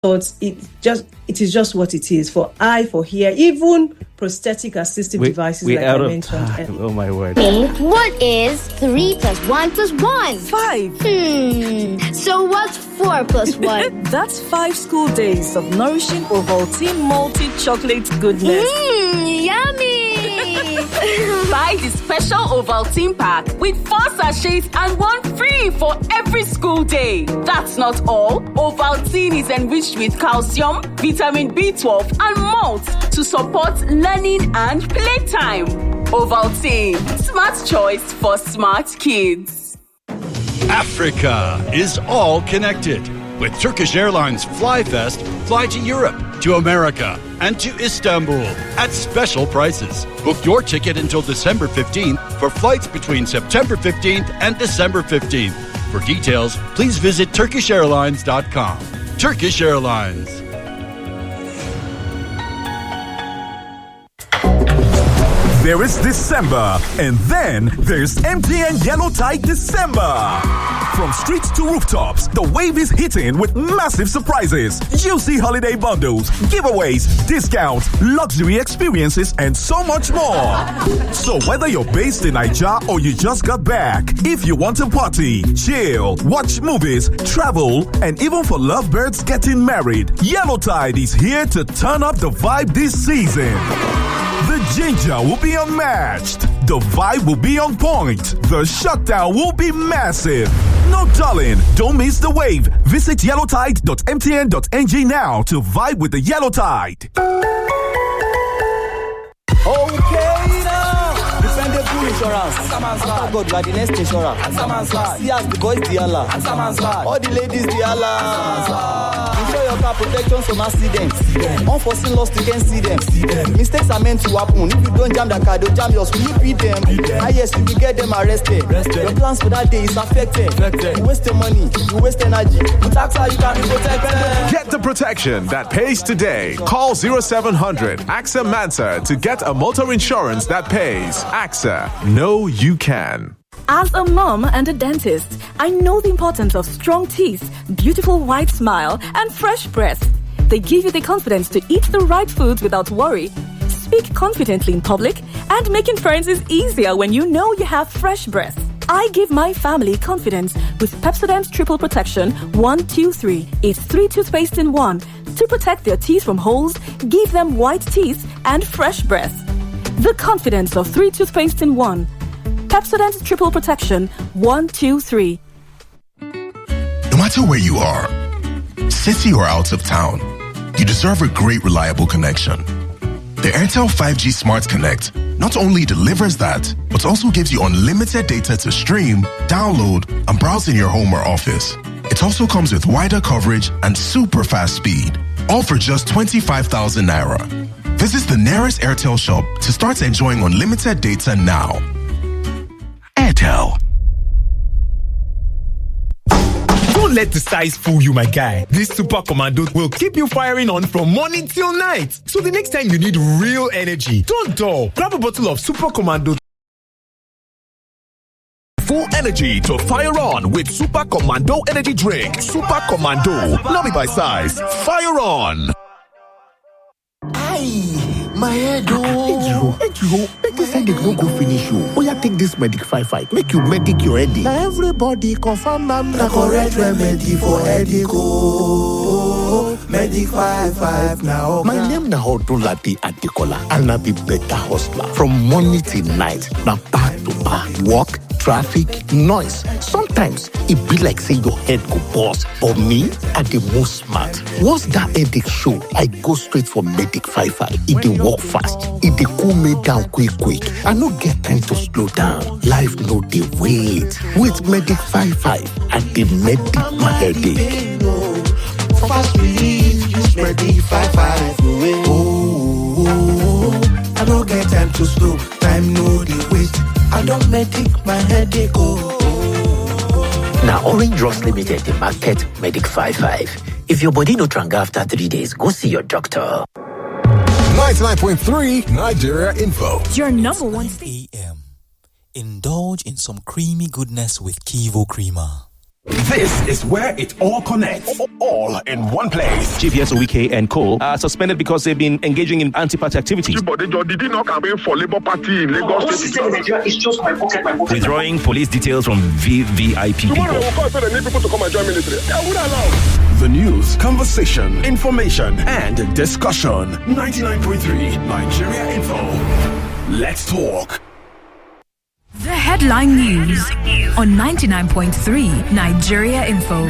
But it is just what it is for eye, for hear, even prosthetic assistive devices we like out I of mentioned. time. Oh my word. What is 3 plus 1 plus 1? 5. So what's 4 plus 1? That's 5 school days of nourishing Ovaltine multi-chocolate goodness. Yummy! Buy the special Ovaltine pack with 4 sachets and 1 free for every school day. That's not all. Ovaltine is enriched with calcium, vitamin B12, and malt to support learning and playtime. Ovaltine, smart choice for smart kids. Africa is all connected. With Turkish Airlines FlyFest, fly to Europe, to America, and to Istanbul at special prices. Book your ticket until December 15th for flights between September 15th and December 15th. For details, please visit TurkishAirlines.com. Turkish Airlines. There is December, and then there's MTN Yellow Tide December. From streets to rooftops, the wave is hitting with massive surprises, juicy holiday bundles, giveaways, discounts, luxury experiences, and so much more. So whether you're based in Nigeria or you just got back, if you want to party, chill, watch movies, travel, and even for lovebirds getting married, Yellow Tide is here to turn up the vibe this season. The ginger will be unmatched. The vibe will be on point. The shutdown will be massive. No darling, don't miss the wave. Visit yellowtide.mtn.ng now to vibe with the Yellow Tide. Okay now. Dependable insurance. After God, you are the next insurer. See as the boys the Allah. All the ladies the Allah. Insure your car protection from accidents. Unforeseen loss, you can see them. Mistakes are meant to happen. If you don't jam the car, they'll jam yours. Will you beat them? Yes, you will get them arrested. Your plans for that day is affected. You waste your money, you waste energy. With AXA, you can be protected. Get the protection that pays today. Call 0700 AXA Mansa to get a motor insurance that pays. AXA, know you can. As a mom and a dentist, I know the importance of strong teeth, beautiful white smile, and fresh breath. They give you the confidence to eat the right foods without worry, speak confidently in public, and making friends is easier when you know you have fresh breath. I give my family confidence with Pepsodent Triple Protection 123. It's 3 toothpaste in 1 to protect their teeth from holes, give them white teeth, and fresh breath. The confidence of 3 toothpaste in 1. Pepsodent Triple Protection 123. No matter where you are, city or out of town, you deserve a great, reliable connection. The Airtel 5G Smart Connect not only delivers that, but also gives you unlimited data to stream, download, and browse in your home or office. It also comes with wider coverage and super fast speed, all for just 25,000 Naira. Visit the nearest Airtel shop to start enjoying unlimited data now. Airtel. Don't let the size fool you, my guy. This Super Commando will keep you firing on from morning till night. So the next time you need real energy, don't dull. Grab a bottle of Super Commando. Full energy to fire on with Super Commando Energy Drink. Super Commando, not be by size. Fire on. My head, oh. Make this headache no go finish you. Oh, yeah, take this Medic 5-5. Make you medic your headache. Now everybody confirm I'm the correct remedy for headache, oh. Medic 5-5 now. My name na Odunlade Adekola, and I be better hustler. From morning till night, now back to back. Work, traffic, noise. Sometimes it be like say your head go bust. But me, I the most smart. Once that headache show, I go straight for Medic 5-5. It dey work fast. It dey cool me down quick. I no get time to slow down. Life no dey wait. With Medic 5-5, I dey medic my headache. Fast relief, use Medic 5-5. Oh, I no get time to slow. Time no dey wait. I don't medic my headache, oh. Now, Orange Drugs Limited, the market Medic 5-5. If your body no tranga after 3 days, go see your doctor. 99.3 Nigeria Info. Your number 1 a.m. Indulge in some creamy goodness with Kivo Creamer. This is where it all connects, all in one place. GPS Owike and Co. are suspended because they've been engaging in anti-party activities. But did he not campaign for Labour Party in Lagos State? It's just my pocket. Withdrawing police details from VVIP people. Tomorrow I will call for the new people to come and join military. I would allow. The news, conversation, information, and discussion. 99.3 Nigeria Info. Let's talk. The headline news on 99.3 Nigeria Info.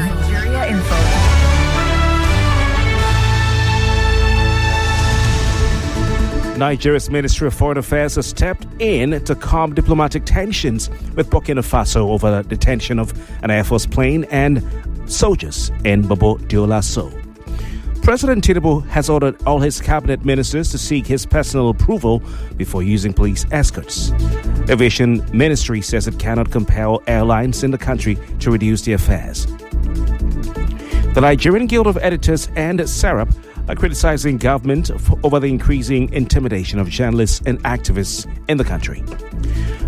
Nigeria's Ministry of Foreign Affairs has stepped in to calm diplomatic tensions with Burkina Faso over the detention of an Air Force plane and soldiers in Bobo Dioulasso. President Tinubu has ordered all his cabinet ministers to seek his personal approval before using police escorts. The Aviation Ministry says it cannot compel airlines in the country to reduce their fares. The Nigerian Guild of Editors and SARAP are criticizing government over the increasing intimidation of journalists and activists in the country.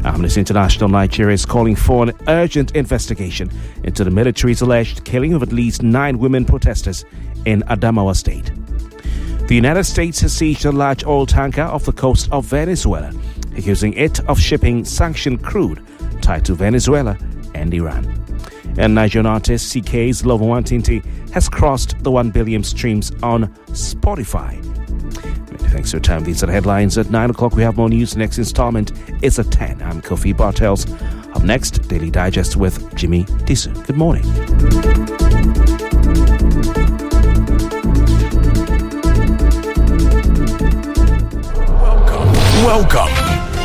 Amnesty International Nigeria is calling for an urgent investigation into the military's alleged killing of at least 9 women protesters in Adamawa State. The United States has seized a large oil tanker off the coast of Venezuela, accusing it of shipping sanctioned crude tied to Venezuela and Iran. And Nigerian artist CK's Love Nwantiti has crossed the 1 billion streams on Spotify. Many thanks for your time. These are the headlines. At 9 o'clock, we have more news. The next installment is at 10. I'm Kofi Bartels. Up next, Daily Digest with Jimi Disu. Good morning. Welcome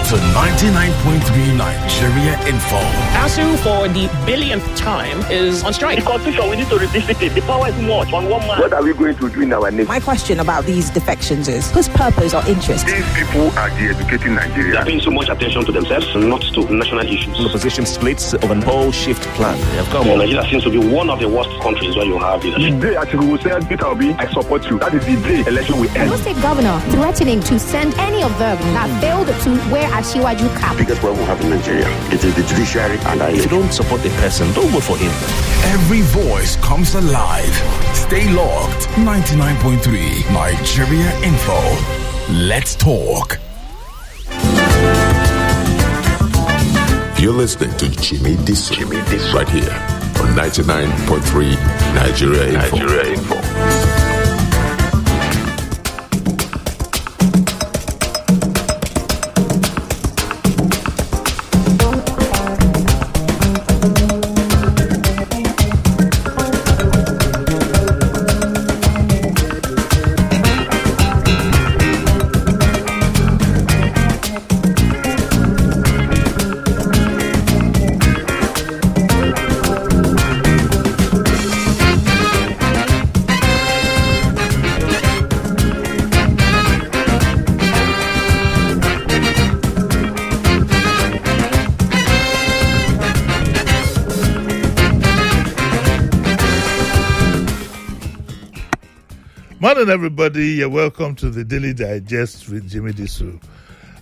to 99.3 Nigeria Info. ASU for the billionth time is on strike. The constitution, we need to revisit it. The power is much on one man. What are we going to do in our name? My question about these defections is, whose purpose or interest? These people are de-educating Nigeria. They are paying so much attention to themselves, not to national issues. The position splits of an whole shift plan. Nigeria seems to be one of the worst countries where you have leadership. The day Atiku said, Peter Obi, I support you. That is the day election will end. No state governor threatening to send any of them that failed to wear Ashiwaju cap. Biggest problem we have in Nigeria, it is the judiciary and If you don't support the person, don't vote for him. Every voice comes alive. Stay locked. 99.3 Nigeria Info. Let's talk. You're listening to Jimi Disu, right here on 99.3 Nigeria Info. Morning, everybody. You're welcome to the Daily Digest with Jimi Disu.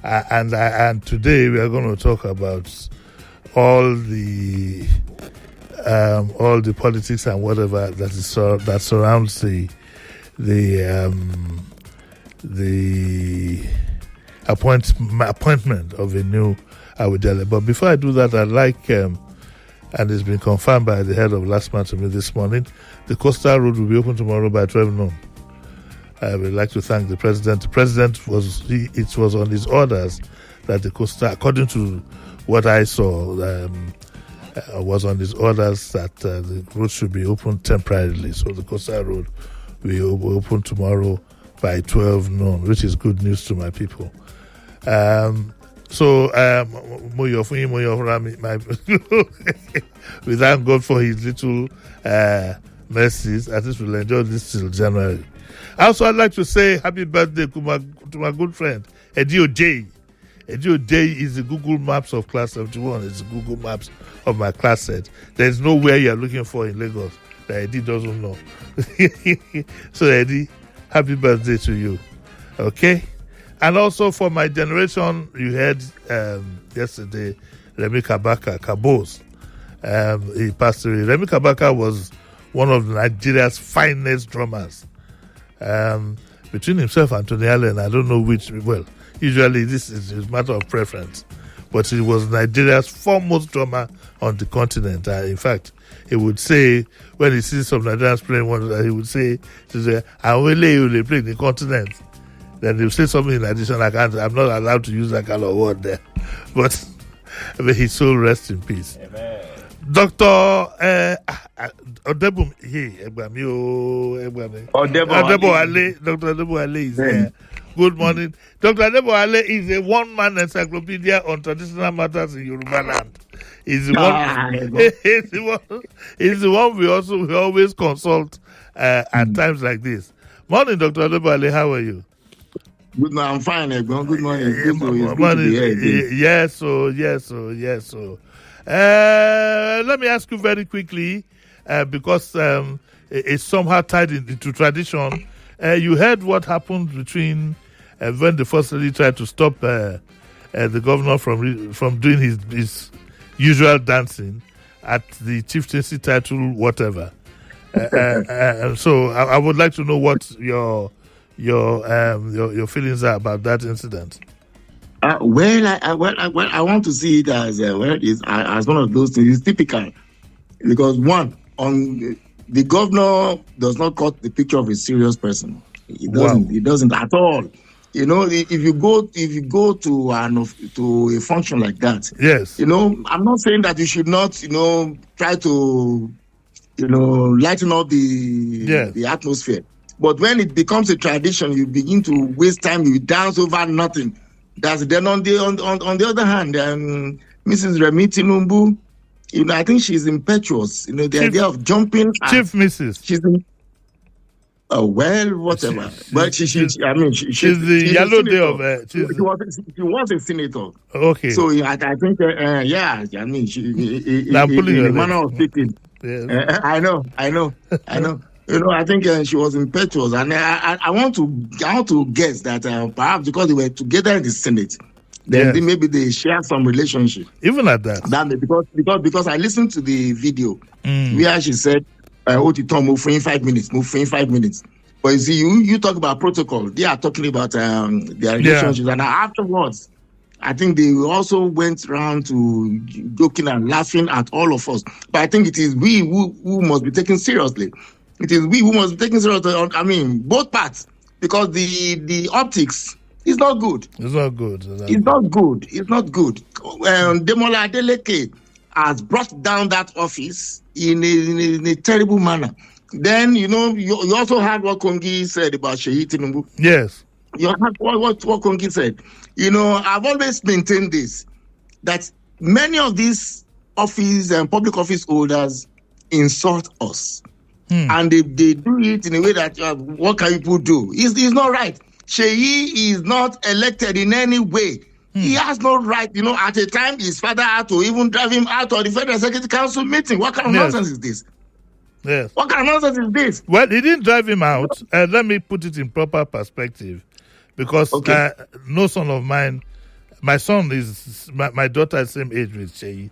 And today we are going to talk about all the politics and whatever that surrounds the appointment of a new Awudele. But before I do that, I'd like, and it's been confirmed by the head of last month to me this morning, the Coastal Road will be open tomorrow by 12 noon. I would like to thank the president. The president it was on his orders that the Coastal, according to what I saw, was on his orders that the road should be opened temporarily. So the Coastal Road will be open tomorrow by 12 noon, which is good news to my people. We thank God for his little mercies. At least we'll enjoy this till January. Also, I'd like to say happy birthday to my good friend, Edio J. Edio J is the Google Maps of Class 71. It's the Google Maps of my class set. There's nowhere you're looking for in Lagos that Eddie doesn't know. So, Eddie, happy birthday to you. Okay? And also for my generation, you heard yesterday, Remi Kabaka, Kabos. He passed away. Remi Kabaka was one of Nigeria's finest drummers. Between himself and Tony Allen, I don't know which. Well, usually this is a matter of preference, but he was Nigeria's foremost drummer on the continent. In fact, he would say, when he sees some Nigerians playing one, he would say, "I will lay you play the continent." Then he'll say something in addition. I'm not allowed to use that kind of word there, but may his soul rest in peace. Amen. Dr. Odebo Ale is here. Good morning. Dr. Odebo Ale is a one-man encyclopedia on traditional matters in Yoruba land. He's the one we always consult at times like this. Morning, Dr. Odebo Ale, how are you? Good morning, I'm fine, Egbon. Good morning. Yes. Let me ask you very quickly, because it's somehow tied into tradition. You heard what happened between when the First Lady tried to stop the governor from doing his usual dancing at the chieftaincy title, whatever. So I would like to know what your feelings are about that incident. I want to see it as as one of those things. It's typical because the governor does not cut the picture of a serious person. It doesn't. Wow. It doesn't at all. You know, if you go to a function like that, yes. You know, I'm not saying that you should not, try to, lighten up the atmosphere. But when it becomes a tradition, you begin to waste time. You dance over nothing. Then on the other hand, Mrs. Remi Tinubu, I think she's impetuous. The idea of jumping. Chief Mrs. She's whatever. But she's the yellow day of she was a senator. Okay. So I think she in a manner of speaking. Yes. I know. I think she was impetuous, and I want to guess that perhaps because they were together in the Senate, then maybe they share some relationship. Even at that. Because I listened to the video where she said, move for 5 minutes. But you see, you talk about protocol. They are talking about their relationships, and afterwards, I think they also went around to joking and laughing at all of us. But I think it is we who must be taken seriously. It is we who must be taken seriously. I mean, both parts, because the optics is not good. It's not good. Demola Adeleke has brought down that office in a terrible manner. Then, you also heard what Kongi said about Sheyi Tinubu. Yes. You heard what Kongi said. I've always maintained this, that many of these office and public office holders insult us. And they do it in a way that, what can people do? It's not right. Sheyi is not elected in any way. He has no right, at a time his father had to even drive him out of the Federal Executive Council meeting. What kind of nonsense is this? Yes. What kind of nonsense is this? Well, he didn't drive him out. Let me put it in proper perspective. Because no son of mine, my son is, my daughter is the same age with Sheyi.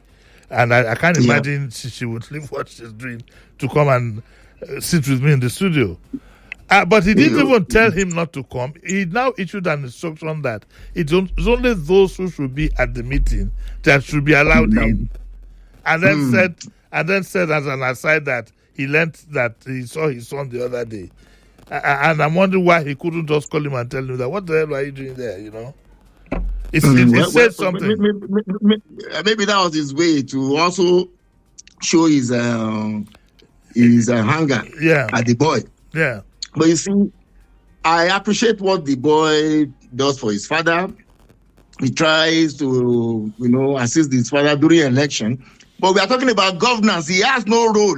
And I can't imagine she would leave what she's doing to come and sit with me in the studio. But he didn't even tell him not to come. He now issued an instruction that it's only those who should be at the meeting that should be allowed in. And then said as an aside that he learned that he saw his son the other day. And I'm wondering why he couldn't just call him and tell him that, what the hell are you doing there, He said something. Maybe that was his way to also show his anger at the boy. Yeah. But you see, I appreciate what the boy does for his father. He tries to, assist his father during election. But we are talking about governance. He has no role.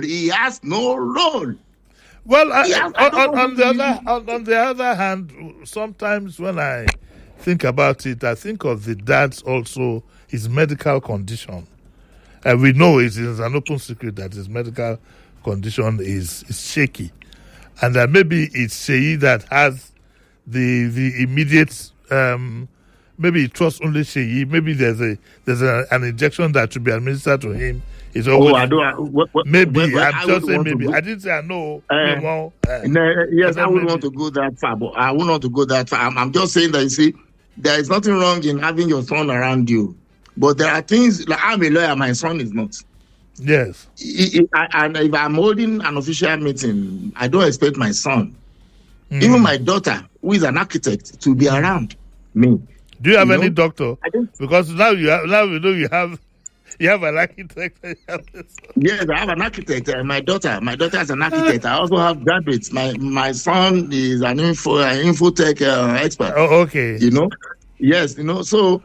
Well, on the other hand, sometimes when I think about it, I think of the dad's also his medical condition. And we know it is an open secret that his medical condition is shaky. And that maybe it's Sheyi that has the immediate, maybe he trusts only Sheyi. Maybe there's an injection that should be administered to him It's always I don't. maybe. I'm I just saying want to maybe. go- I didn't say I know. Yes, I wouldn't maybe. want to go that far, but I wouldn't want to go that far. I'm just saying that, you see, there is nothing wrong in having your son around you. But there are things, like I'm a lawyer, my son is not. Yes. And if I'm holding an official meeting, I don't expect my son, even my daughter, who is an architect, to be around me. Do you have any doctor? Because now you have an architect. Yes, I have an architect. My daughter is an architect. I also have graduates. My son is an infotech expert. Oh, okay. Yes, so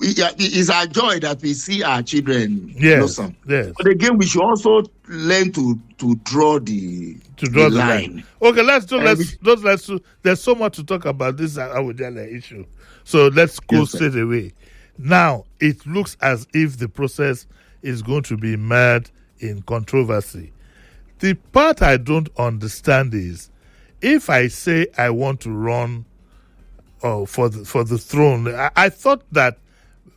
it's our joy that we see our children blossom. Yes. But again, we should also learn to draw the line. Okay, let's do. There's so much to talk about this Awujale issue. So let's go straight away. Now, it looks as if the process is going to be mired in controversy. The part I don't understand is, if I say I want to run for the throne, I thought that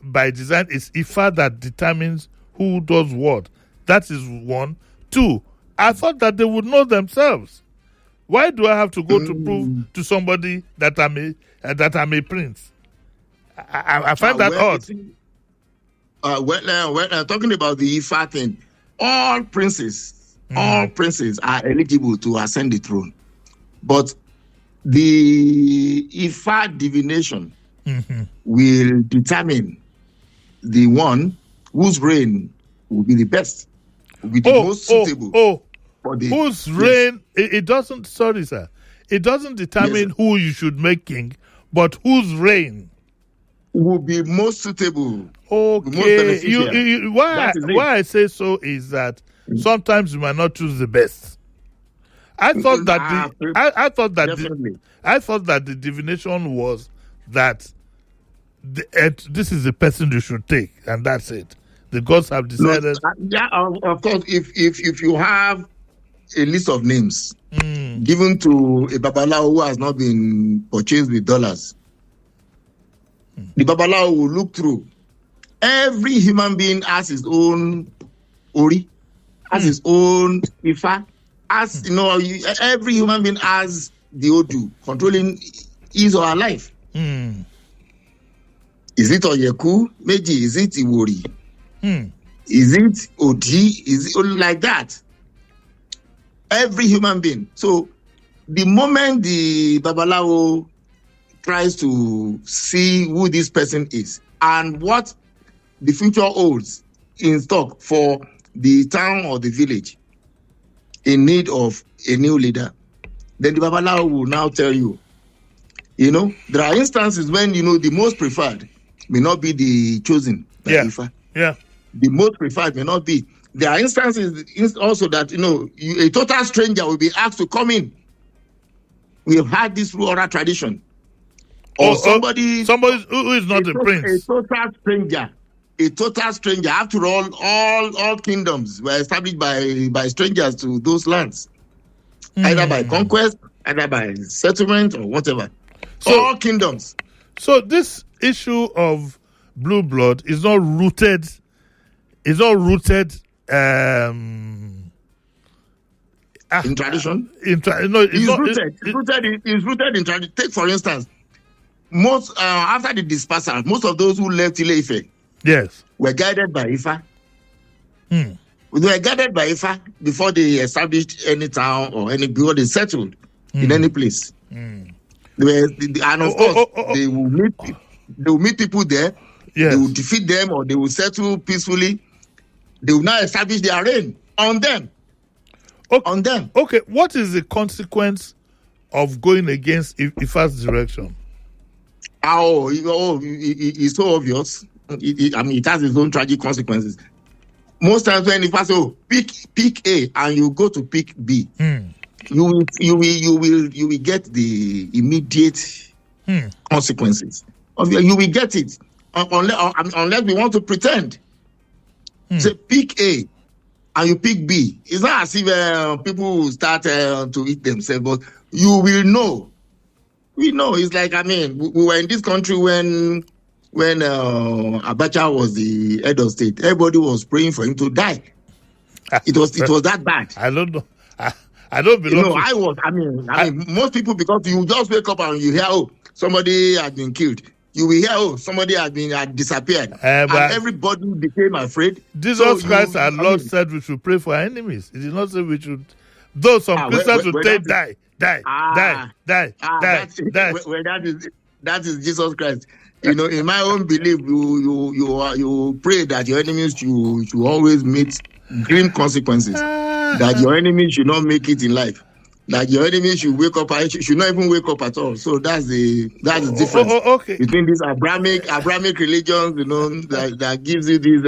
by design it's Ifa that determines who does what. That is one. Two, I thought that they would know themselves. Why do I have to go to prove to somebody that I'm a prince? I find that odd. Talking about the Ifa thing, all princes are eligible to ascend the throne, but the Ifa divination will determine the one whose reign will be the best, will be the most suitable. For the whose reign? It doesn't. Sorry, sir. It doesn't determine who you should make king, but whose reign will be most suitable. Okay. Why I say so is that sometimes you might not choose the best. I thought that the divination was that this is the person you should take, and that's it. The gods have decided. Of course. If you have a list of names given to a babalawo who has not been purchased with dollars, the babalawo will look through. Every human being has his own ori, has his own ifa. Every human being has the odu controlling his or her life. Is it Oyeku? Meji? Is it Iwori? Is it Odi? Is it like that? Every human being. So the moment the babalawo tries to see who this person is and what the future holds in stock for the town or the village in need of a new leader, then the babalawo will now tell you, there are instances when, the most preferred may not be the chosen by Ifa. Yeah. The most preferred may not be. There are instances also that, a total stranger will be asked to come in. We have had this through oral tradition. Or somebody who is not a prince. A total stranger. After all kingdoms were established by strangers to those lands. Either by conquest, either by settlement, or whatever. All kingdoms. So this issue of blue blood is not rooted. It's not rooted in tradition. It's rooted in tradition. Take for instance, most after the dispersal, most of those who left Ile-Ife, were guided by Ifa. They were guided by Ifa before they established any town or before they settled in any place. And of course, they will meet people there. They will defeat them, or they will settle peacefully. They will now establish their reign on them. Okay, what is the consequence of going against Ifa's direction? It's so obvious. It has its own tragic consequences. Most times when Ifa say, pick A, and you go to pick B, you will get the immediate consequences. You will get it unless we want to pretend. Say pick A and you pick B. It's not as if people will start to eat themselves, but you will know. We know. It's like, we were in this country when when Abacha was the head of state, everybody was praying for him to die. It was that bad. I don't know. I don't belong. I mean, most people, because you just wake up and you hear, oh, somebody has been killed. You will hear, oh, somebody had disappeared. And everybody became afraid. Jesus Christ, our Lord, said we should pray for our enemies. He did not say we should. Though some Christians would say, die. That is Jesus Christ. In my own belief, you pray that your enemies should always meet grim consequences. That your enemies should not make it in life. That your enemies should wake up, should not even wake up at all. So that's the difference between these Abrahamic religions, that gives you this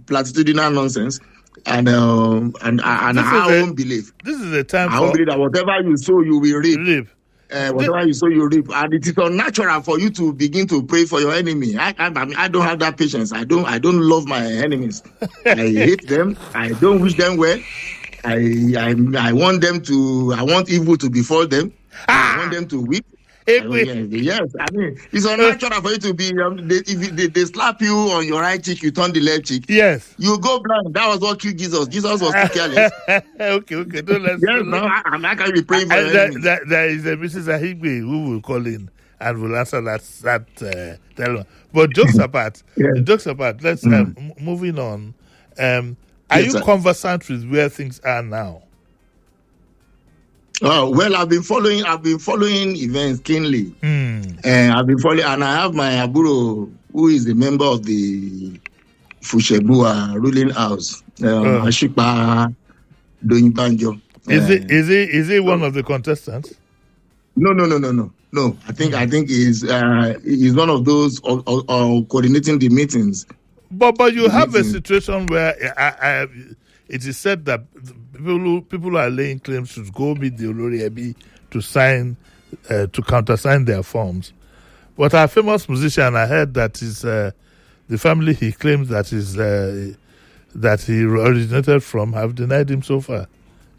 platitudinal nonsense, and our own belief. This is a time. I believe that whatever you sow, you will reap. Whatever you sow, you reap, and it is unnatural for you to begin to pray for your enemy. I don't have that patience. I don't love my enemies. I hate them. I don't wish them well. I want them to. I want evil to befall them. I want them to weep. Yes, I mean it's unnatural for you to be. If they slap you on your right cheek, you turn the left cheek. Yes, you go blind. That was what killed Jesus. Jesus was too careless. Okay. Don't let's. Yes, no, I'm not going to be praying for you. There is a Mrs. Ahigbe who will call in and will answer that dilemma. But jokes apart, let's moving on. Are you conversant with where things are now? Oh well, I've been following events keenly, and I've been following, and I have my aburo who is a member of the Fushebua ruling house, Ashipa Doyinbanjo. Is he one of the contestants? No. I think he's one of those coordinating the meetings. But you have a situation where it is said that people who are laying claims should go meet the Olori Ebi to sign, to countersign their forms. But our famous musician, I heard that is the family he claims that he originated from have denied him so far.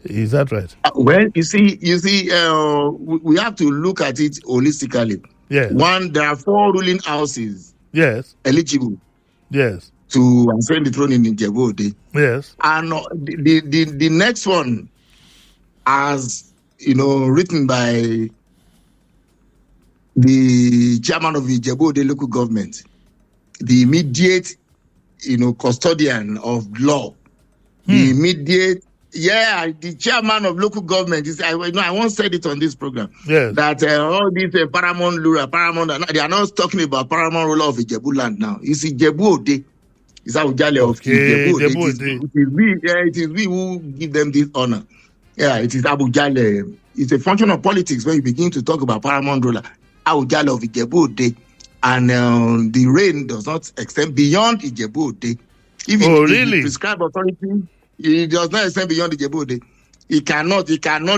Is that right? Well, you see, we have to look at it holistically. Yes. One, there are 4 ruling houses. Yes. Eligible. Yes. To ascend the throne in Ijebu-Ode. Yes. And the next one, as written by the chairman of the Ijebu-Ode local government, the immediate, custodian of law, the immediate, the chairman of local government. I once said it on this program. Yes. That all these paramount, they are not talking about paramount ruler of Ijebu land now. You see, Ijebu-Ode. It's Awujale of Ijebu. It is we who give them this honor. Yeah, it is Awujale. It's a function of politics when you begin to talk about paramount ruler. Awujale of Ijebu-Ode. And the reign does not extend beyond Ijebu-Ode. Even really? The prescribed authority, it does not extend beyond Ijebu-Ode. It cannot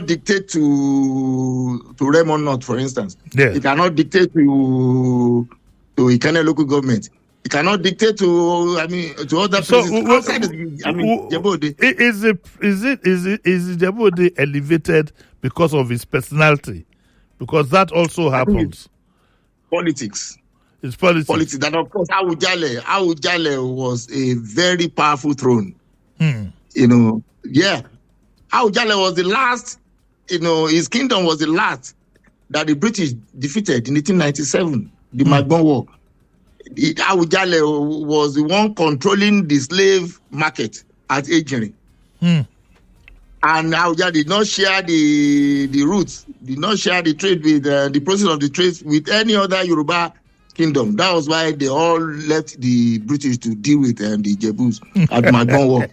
dictate to Raymond North, for instance. Yes. It cannot dictate to Ikane local government. It cannot dictate to other places outside Ijebu-Ode. Is Ijebu-Ode elevated because of his personality? Because that also happens. Politics. It's politics. And of course, Awujale was a very powerful throne. Awujale was the last. His kingdom was the last that the British defeated in 1897, the Magbon War. Awujale was the one controlling the slave market at Ejiri. And Awujale did not share the roots, did not share the trade with the process of the trade with any other Yoruba kingdom. That was why they all left the British to deal with the Ijebus at Magbon War.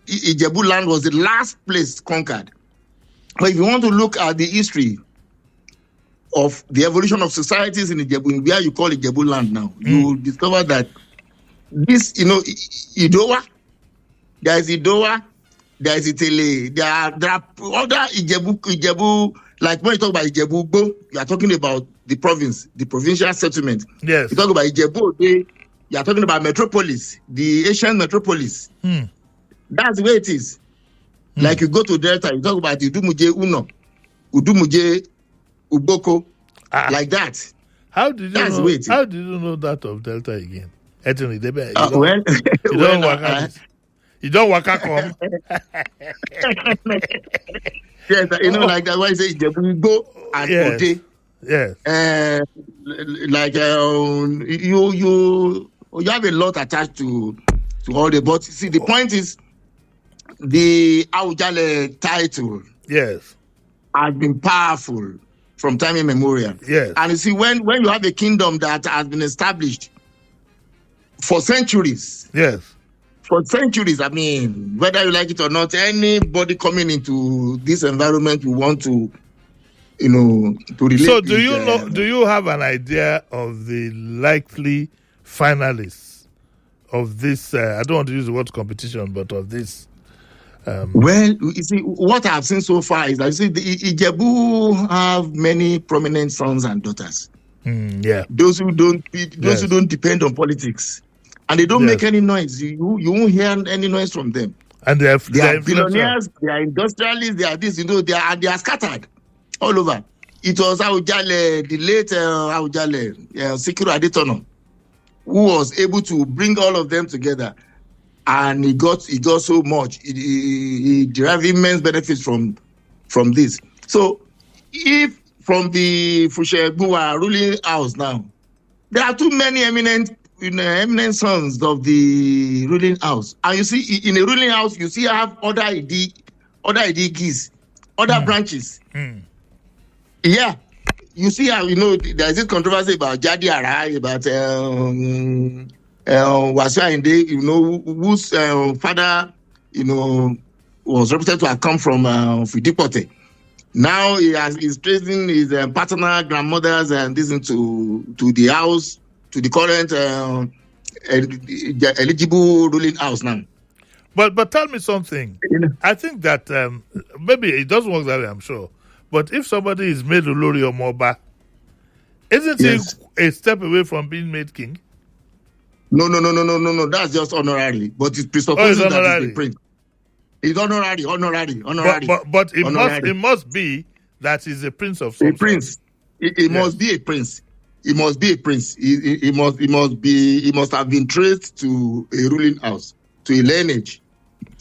Ijebu land was the last place conquered. But if you want to look at the history of the evolution of societies in Ijebu, where you call Ijebu land now, you will discover that this, Idowa, there is Idowa, there is Itele, there are other Ijebu, like when you talk about Ijebu-Ugbo, you are talking about the province, the provincial settlement. Yes. You talk about Ijebu-Ode, you are talking about metropolis, the ancient metropolis. That's the way it is. Like you go to Delta, you talk about Udumuje Uno, Udumuje Uboko, like that. How did you That's know? waiting. How did you know that of Delta again? Anthony, you don't work out come. Yes, like that. Why you say Ijebu and Ode? Yes. Like you have a lot attached to all the. But see, the point is, the Awujale title, yes, has been powerful from time immemorial. Yes, and you see, when you have a kingdom that has been established for centuries, yes. For centuries, I mean, whether you like it or not, anybody coming into this environment will want to, to relate. So, do you know? Do you have an idea of the likely finalists of this? I don't want to use the word competition, but of this. Well, you see, what I've seen so far is that you see, the Ijebu have many prominent sons and daughters. Yeah, those who don't depend on politics. And they don't make any noise. You won't hear any noise from them. And they are billionaires, they are industrialists, they are this, they are scattered all over. It was Awujale, the late Awujale, Sikiru Adetono, who was able to bring all of them together. And he got so much. He derived immense benefits from this. So if from the Fushegbua ruling house now, there are too many eminent sons of the ruling house. And you see, in a ruling house, you see I have other IDGs, other branches. Yeah. You see how, there's this controversy about Jadi Arai, about Wasiu Ayinde, whose father, was reputed to have come from Fidipote. Now he's tracing his paternal grandmothers and this into the house, to the current eligible ruling house now. But tell me something. I think that maybe it doesn't work that way, I'm sure. But if somebody is made Olori Omoba, isn't he a step away from being made king? No. That's just honorary. But it's presupposing that he's a prince. It's honorary. But it must be that he's a prince of some a prince. It must be a prince. He must be a prince. He must have been traced to a ruling house, to a lineage.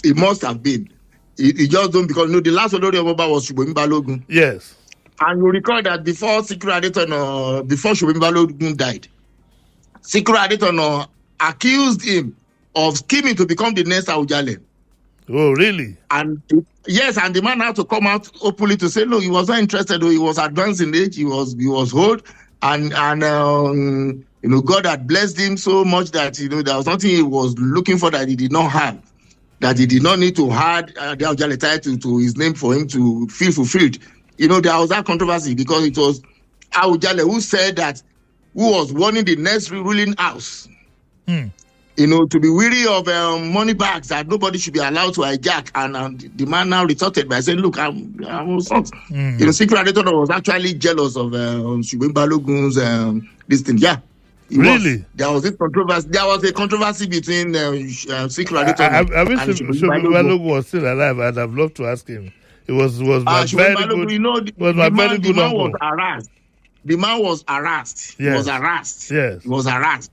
It must have been. He just don't, because the last Olori Omoba was Shubemi Balogun. Yes. And you recall that before Sikiru Adetono, before Shubemi Balogun died, Sikiru Adetono accused him of scheming to become the next Awujale. Oh, really? And yes, and the man had to come out openly to say, no, he was not interested. He was advanced in age. He was old. And God had blessed him so much that there was nothing he was looking for that he did not have, that he did not need to add the Awujale title to his name for him to feel fulfilled. There was that controversy because it was Awujale who said that, who was warning the next ruling house, to be wary of money bags that nobody should be allowed to hijack. And the man now retorted by saying, look, I'm not. Sikiru Adetono was actually jealous of Shubemi Balogun's this thing. Yeah. Really? There was this controversy. There was a controversy between Sikiru Adetono I wish Shubemi Balogun was still alive. I'd have loved to ask him. It was my very good. The man was harassed. The man was harassed. Yes. He was harassed. Yes. He was harassed.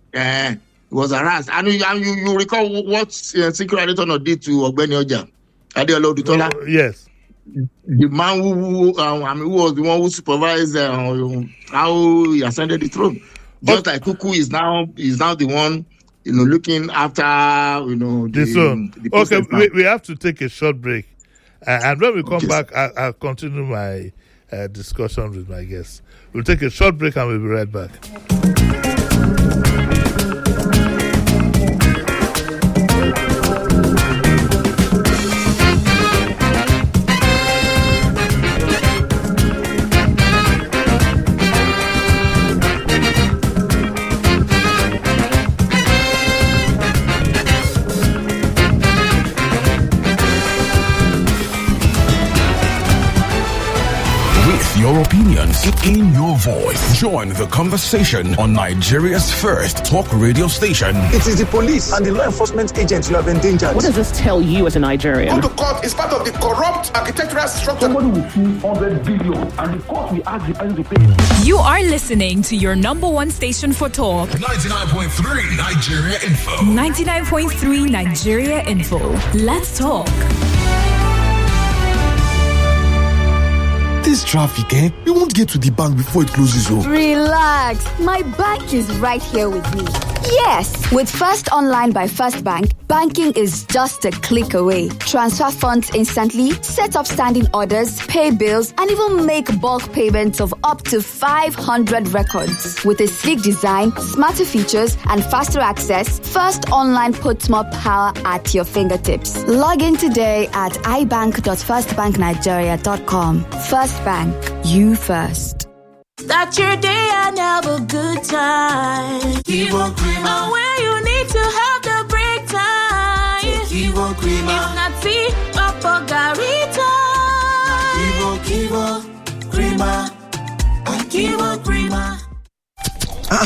He was harassed. And you recall what Sikiru Adetono did to Ogbeni Oja, Adeola Odutola? Yes. The man who was the one who supervised how he ascended the throne. Just like Kuku is now the one, looking after, this one. Okay, we have to take a short break. And when we come back, I'll continue my discussion with my guests. We'll take a short break and we'll be right back. your opinions, in your voice. Join the conversation on Nigeria's first talk radio station. It is the police and the law enforcement agents you have endangered. What does this tell you as a Nigerian? Go to court is part of the corrupt architectural structure. Somebody will see 100 billion and the court will ask the person to pay. You are listening to your number one station for talk. 99.3 Nigeria Info. 99.3 Nigeria Info. Let's talk. This traffic, we won't get to the bank before it closes. Relax. My bank is right here with me. Yes, with First Online by First Bank, banking is just a click away. Transfer funds instantly, set up standing orders, pay bills, and even make bulk payments of up to 500 records. With a sleek design, smarter features, and faster access, First Online puts more power at your fingertips. Log in today at ibank.firstbanknigeria.com. First Bank, you first. Start your day and have a good time. Kivo Krima. Where you need to have the break time. Kivo Krima. If not tea, Papa Garita. Kivo Krima. Kivo Krima.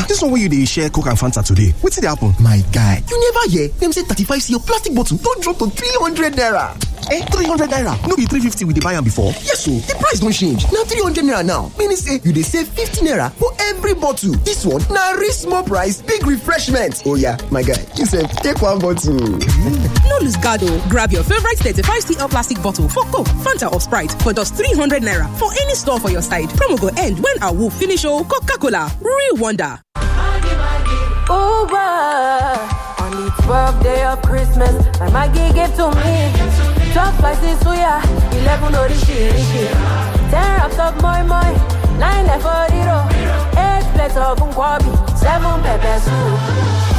This one where you dey share Coke and Fanta today. What's it happen? My guy, you never hear them say 35cl plastic bottle don't drop to 300 naira. 300 naira. No be 350 we dey buy am before. Yes, so the price don't change. Now 300 naira now. Meaning say you dey save 50 naira for every bottle. This one na real small price, big refreshment. Oh yeah, my guy, you said take one bottle. No lose guard. Grab your favorite 35cl plastic bottle for Coke, Fanta or Sprite for just 300 naira for any store for your side. Promo go end when our wolf finish. Coca-Cola, real wonder. Uber, on the 12th day of Christmas, my Maggie gave to me 12 slices suya, 11 orishi, 10 wraps of moi moi, 9 eforiro, 8 plates of nkwabi, 7 pepper soup,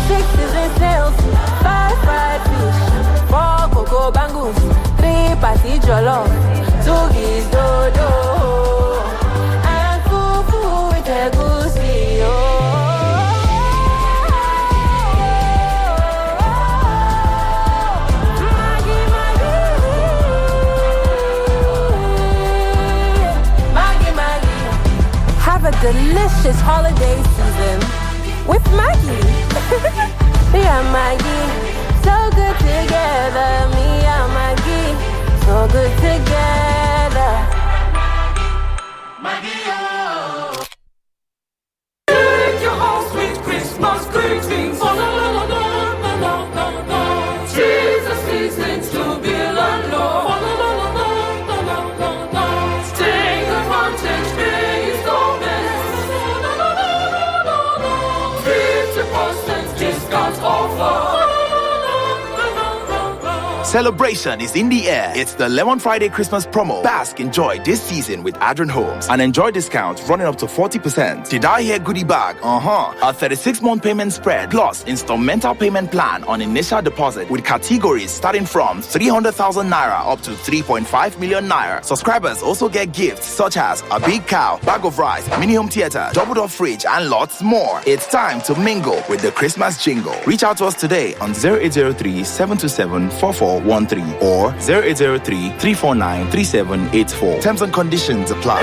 6 season snails, 5 fried fish, 4 cocoa bangles, 3 patty jollof, 2 geese dodo, and fufu with egusi, Have a delicious holiday season with Maggie. Me and Maggie, so good together. Me and Maggie, so good together. Maggie, oh. Take your home sweet Christmas greetings. Oh, no, no, no, no, no, no, no. Jesus seasons to be alone. Oh, no, no, no, no, no, no, no. Take advantage, please don't miss. No, no, no, no, no, no. 50% discount offer. Celebration is in the air. It's the Lemon Friday Christmas promo. Bask enjoy this season with Adrian Homes and enjoy discounts running up to 40%. Did I hear goodie bag? A 36-month payment spread plus instrumental payment plan on initial deposit with categories starting from 300,000 naira up to 3.5 million naira. Subscribers also get gifts such as a big cow, bag of rice, mini home theater, double door fridge, and lots more. It's time to mingle with the Christmas jingle. Reach out to us today on 0803-727-4413 or 0803-349-3784. Terms and conditions apply.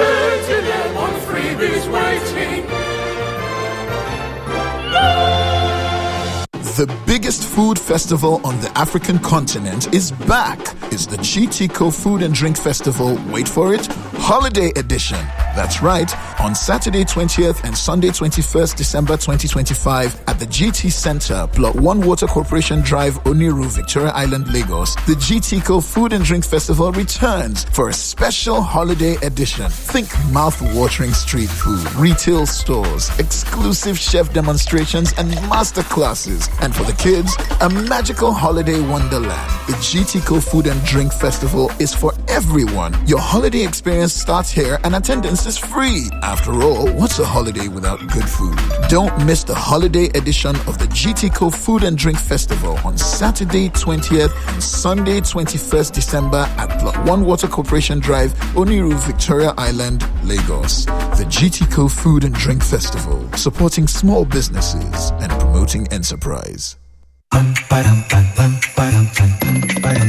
The biggest food festival on the African continent is back. It's the GTCO Food and Drink Festival. Wait for it, Holiday Edition. That's right, on Saturday 20th and Sunday 21st December 2025 at the GT Center, Plot 1 Water Corporation Drive, Oniru, Victoria Island, Lagos. The GTCO Food and Drink Festival returns for a special holiday edition. Think mouth-watering street food, retail stores, exclusive chef demonstrations, and master classes. And for the kids, a magical holiday wonderland. The GTCO Food and Drink Festival is for everyone. Your holiday experience starts here and attendance is free. After all, what's a holiday without good food? Don't miss the holiday edition of the GTCO Food and Drink Festival on Saturday 20th and Sunday 21st December at Plot 1 Water Corporation Drive, Oniru, Victoria Island, Lagos. The GTCO Food and Drink Festival, supporting small businesses and promoting enterprise.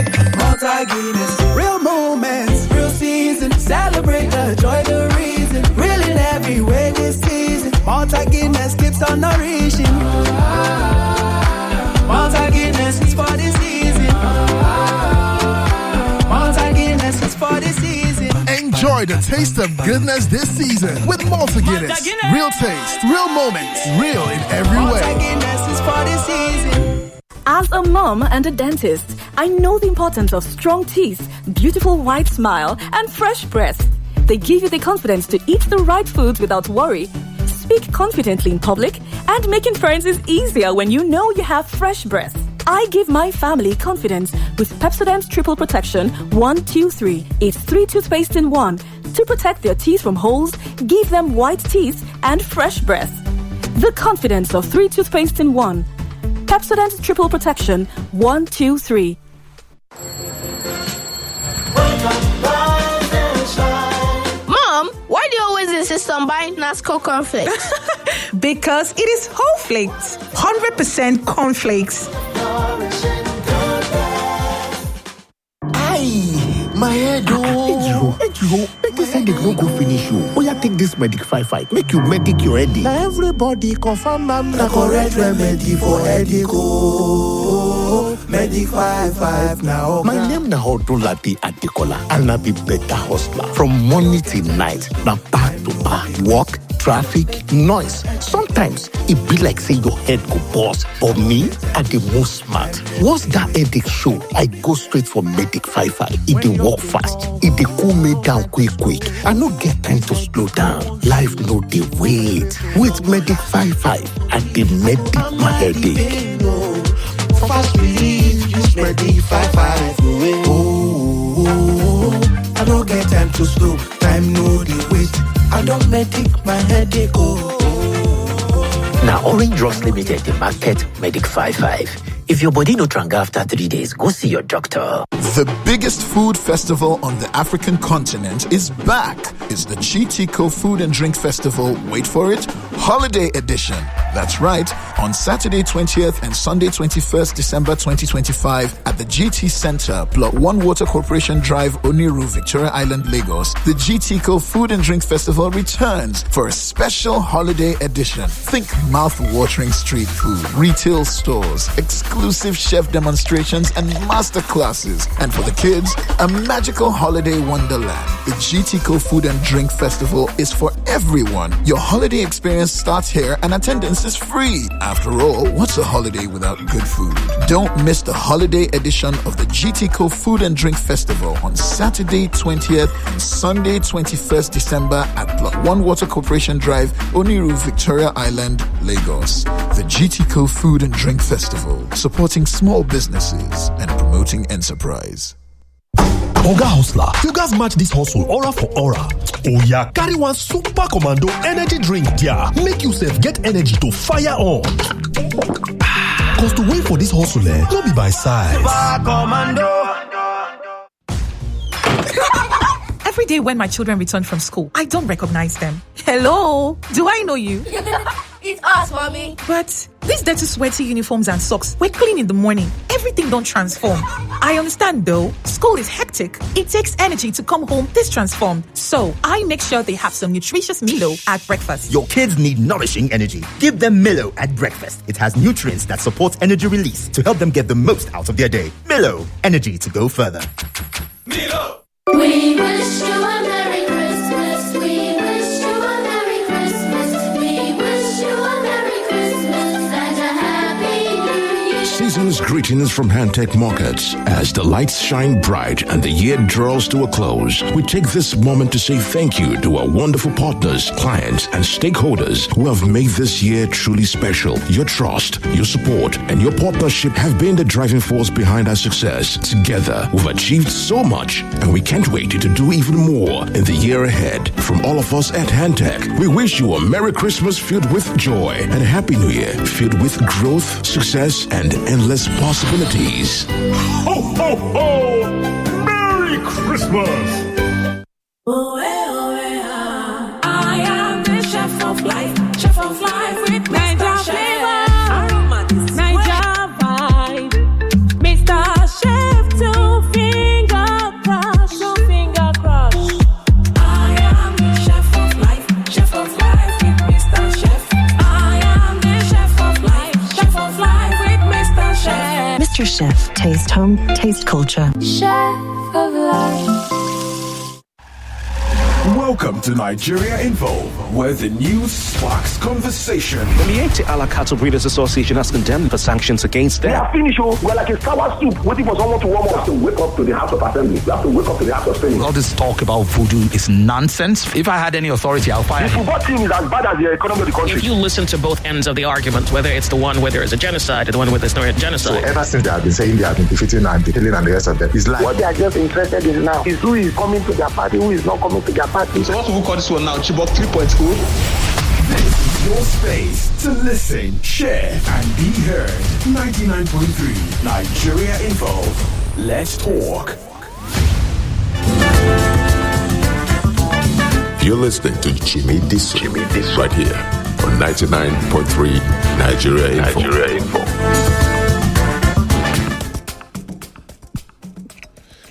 Multi-Guinness, real moments, real season. Celebrate the joy, the reason. Enjoy the taste of goodness this season with Malta Guinness. Real taste, real moments, real in every way. Malta Guinness is for the season. As a mom and a dentist, I know the importance of strong teeth, beautiful white smile, and fresh breath. They give you the confidence to eat the right foods without worry. Speak confidently in public, and making friends is easier when you know you have fresh breath. I give my family confidence with Pepsodent Triple Protection 123. It's 3 toothpaste in 1 to protect their teeth from holes, give them white teeth and fresh breath. The confidence of 3 toothpaste in 1. Pepsodent Triple Protection 123. Mom, why do you always insist on buying Nasco cornflakes? Because it is whole flakes, 100% cornflakes. Aye, my head oh. Make this headache no go finish you. Oh yeah, take this Medic 5-5. Make you medic your headache. Now everybody confirm I'm the correct remedy for headache oh. Medic 5-5 now. My name na Odunlade Adekola and I be better hustler. From morning till night, na back to back. Work, traffic, noise. Sometimes it be like say your head go bust. But me, I the most smart. Once that headache show, I go straight for Medic 5-5. It dey work fast. It dey cool me down quick. I no get time to slow down. Life no dey wait. With Medic 5-5, I dey medic my headache. Fast relief, use Medic 5-5. Oh, I don't get time to slow. Time no dey wait. I don't medic my headache. Now, Orange Drugs Limited, the market Medic 5-5. If your body no tranga after 3 days, go see your doctor. The biggest food festival on the African continent is back. It's the GTCO Food and Drink Festival, wait for it, Holiday Edition. That's right, on Saturday 20th and Sunday 21st December 2025 at the GT Center, Plot 1 Water Corporation Drive, Oniru, Victoria Island, Lagos. The GTCO Food and Drink Festival returns for a special holiday edition. Think mouth-watering street food, retail stores, exclusive chef demonstrations and master classes. And for the kids, a magical holiday wonderland. The GTCO Food and Drink Festival is for everyone. Your holiday experience starts here and attendance is free. After all, what's a holiday without good food? Don't miss the holiday edition of the GTCO Food and Drink Festival on Saturday 20th and Sunday 21st December at Plot 1 Water Corporation Drive, Oniru, Victoria Island, Lagos. The GTCO Food and Drink Festival, supporting small businesses and promoting enterprise. Oga Hustler, you guys match this hustle aura for aura. Oh yeah, carry one super commando energy drink there. Make yourself get energy to fire on. Cause to wait for this hustle, no be by size. Super commando. Every day when my children return from school, I don't recognize them. Hello, do I know you? It's us, mommy. But these dirty, sweaty uniforms and socks, we're clean in the morning. Everything don't transform. I understand though, school is hectic. It takes energy to come home this transformed. So I make sure they have some nutritious Milo at breakfast. Your kids need nourishing energy. Give them Milo at breakfast. It has nutrients that support energy release to help them get the most out of their day. Milo, energy to go further. Milo! We wish you a Merry Christmas. We wish you a Merry Christmas. We wish you a Merry Christmas and a Happy New Year. Season's greetings from Handtech Markets. As the lights shine bright and the year draws to a close, we take this moment to say thank you to our wonderful partners, clients, and stakeholders who have made this year truly special. Your trust, your support, and your partnership have been the driving force behind our success. Together, we've achieved so much, and we can't wait to do even more in the year ahead. From all of us at Handtech, we wish you a Merry Christmas filled with joy and a Happy New Year filled with growth, success, and endless possibilities. Ho, ho, ho! Merry Christmas! I am the chef of life with Mr. Chef. Niger vibe, Mr. Chef, two finger crush. I am the chef of life with Mr. Chef. I am the chef of life with Mr. Chef. Mr. Chef, taste home, taste culture. Chef of life. Welcome to Nigeria Info, where the news sparks conversation. The Miete Ala Cattle Breeders Association has condemned the sanctions against them. They are finished. We're like a sour soup waiting for someone to warm up. We have to wake up to the House of Assembly. We have to wake up to the House of Senate. All this talk about voodoo is nonsense. If I had any authority, I'll fire him. The football team is as bad as the economy of the country. If you listen to both ends of the argument, whether it's the one where there is a genocide or the one where there's no genocide. So ever since they have been saying they have been defeating and killing and the rest of them, it's like what they are just interested in now is who is coming to their party, who is not coming to their party. So what we call this one now, Chibok 3.0. This is your space to listen, share, and be heard. 99.3 Nigeria Info. Let's talk. You're listening to Jimi Disu, right here on 99.3 Nigeria Info.